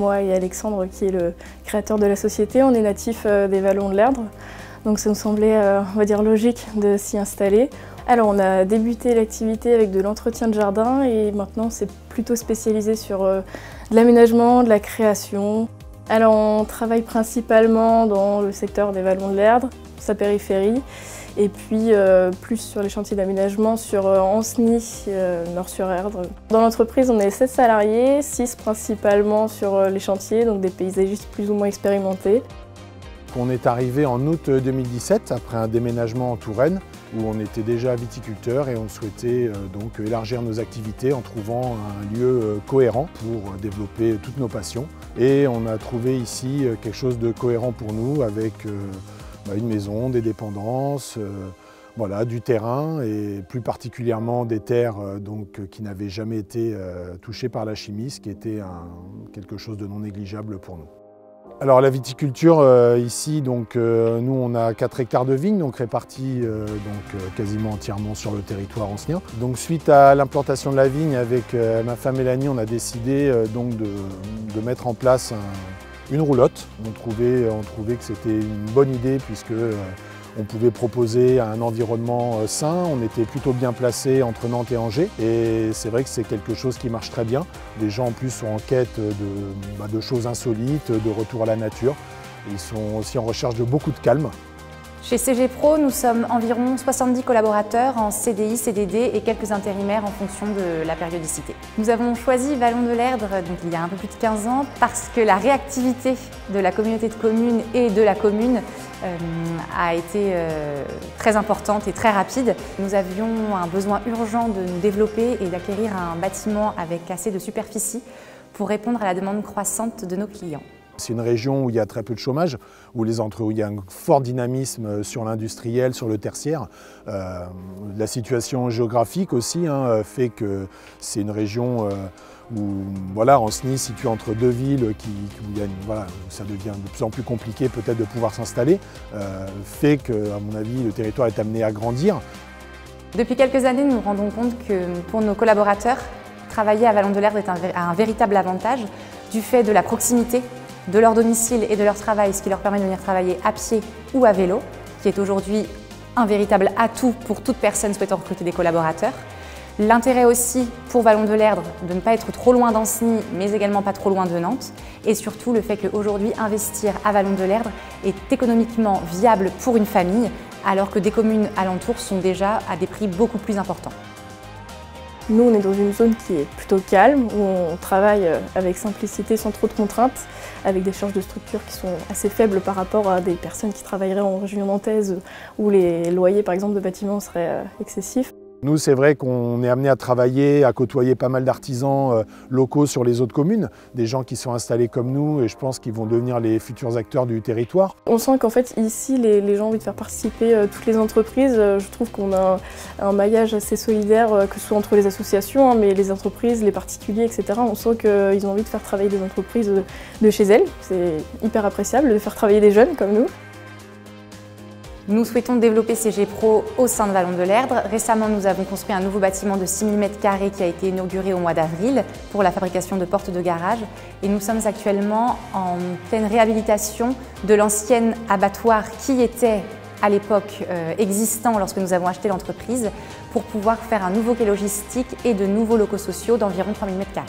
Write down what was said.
moi et Alexandre qui est le créateur de la société, on est natifs des Vallons de l'Erdre. Donc ça nous semblait, on va dire, logique de s'y installer. Alors on a débuté l'activité avec de l'entretien de jardin et maintenant c'est plutôt spécialisé sur de l'aménagement, de la création. Alors on travaille principalement dans le secteur des Vallons de l'Erdre, sa périphérie, et puis plus sur les chantiers d'aménagement sur Ancenis, Nord-sur-Erdre. Dans l'entreprise, on est 7 salariés, 6 principalement sur les chantiers, donc des paysagistes plus ou moins expérimentés. On est arrivé en août 2017 après un déménagement en Touraine où on était déjà viticulteur et on souhaitait donc élargir nos activités en trouvant un lieu cohérent pour développer toutes nos passions. Et on a trouvé ici quelque chose de cohérent pour nous avec une maison, des dépendances, voilà, du terrain et plus particulièrement des terres qui n'avaient jamais été touchées par la chimie, ce qui était quelque chose de non négligeable pour nous. Alors la viticulture ici, nous on a 4 hectares de vignes répartis quasiment entièrement sur le territoire ancien. Donc suite à l'implantation de la vigne avec ma femme Mélanie, on a décidé de mettre en place une roulotte. On trouvait que c'était une bonne idée puisque on pouvait proposer un environnement sain, on était plutôt bien placé entre Nantes et Angers et c'est vrai que c'est quelque chose qui marche très bien. Les gens en plus sont en quête de choses insolites, de retour à la nature. Ils sont aussi en recherche de beaucoup de calme. Chez CG Pro, nous sommes environ 70 collaborateurs en CDI, CDD et quelques intérimaires en fonction de la périodicité. Nous avons choisi Vallons de l'Erdre il y a un peu plus de 15 ans parce que la réactivité de la communauté de communes et de la commune a été très importante et très rapide. Nous avions un besoin urgent de nous développer et d'acquérir un bâtiment avec assez de superficie pour répondre à la demande croissante de nos clients. C'est une région où il y a très peu de chômage, où il y a un fort dynamisme sur l'industriel, sur le tertiaire. La situation géographique aussi fait que c'est une région où Ancenis, situé entre deux villes, où ça devient de plus en plus compliqué peut-être de pouvoir s'installer, fait que, à mon avis, le territoire est amené à grandir. Depuis quelques années, nous nous rendons compte que pour nos collaborateurs, travailler à Vallons de l'Erdre est un véritable avantage du fait de la proximité de leur domicile et de leur travail, ce qui leur permet de venir travailler à pied ou à vélo, qui est aujourd'hui un véritable atout pour toute personne souhaitant recruter des collaborateurs. L'intérêt aussi pour Vallons de l'Erdre de ne pas être trop loin d'Ancenis, mais également pas trop loin de Nantes. Et surtout le fait qu'aujourd'hui, investir à Vallons de l'Erdre est économiquement viable pour une famille, alors que des communes alentours sont déjà à des prix beaucoup plus importants. Nous, on est dans une zone qui est plutôt calme, où on travaille avec simplicité, sans trop de contraintes, avec des charges de structure qui sont assez faibles par rapport à des personnes qui travailleraient en région nantaise, où les loyers, par exemple, de bâtiments seraient excessifs. Nous, c'est vrai qu'on est amené à travailler, à côtoyer pas mal d'artisans locaux sur les autres communes, des gens qui sont installés comme nous et je pense qu'ils vont devenir les futurs acteurs du territoire. On sent qu'en fait ici, les gens ont envie de faire participer toutes les entreprises. Je trouve qu'on a un maillage assez solidaire, que ce soit entre les associations, mais les entreprises, les particuliers, etc. On sent qu'ils ont envie de faire travailler des entreprises de chez elles. C'est hyper appréciable de faire travailler des jeunes comme nous. Nous souhaitons développer CG Pro au sein de Vallons de l'Erdre. Récemment, nous avons construit un nouveau bâtiment de 6 000 m² qui a été inauguré au mois d'avril pour la fabrication de portes de garage. Et nous sommes actuellement en pleine réhabilitation de l'ancien abattoir qui était à l'époque existant lorsque nous avons acheté l'entreprise pour pouvoir faire un nouveau quai logistique et de nouveaux locaux sociaux d'environ 3 000 m².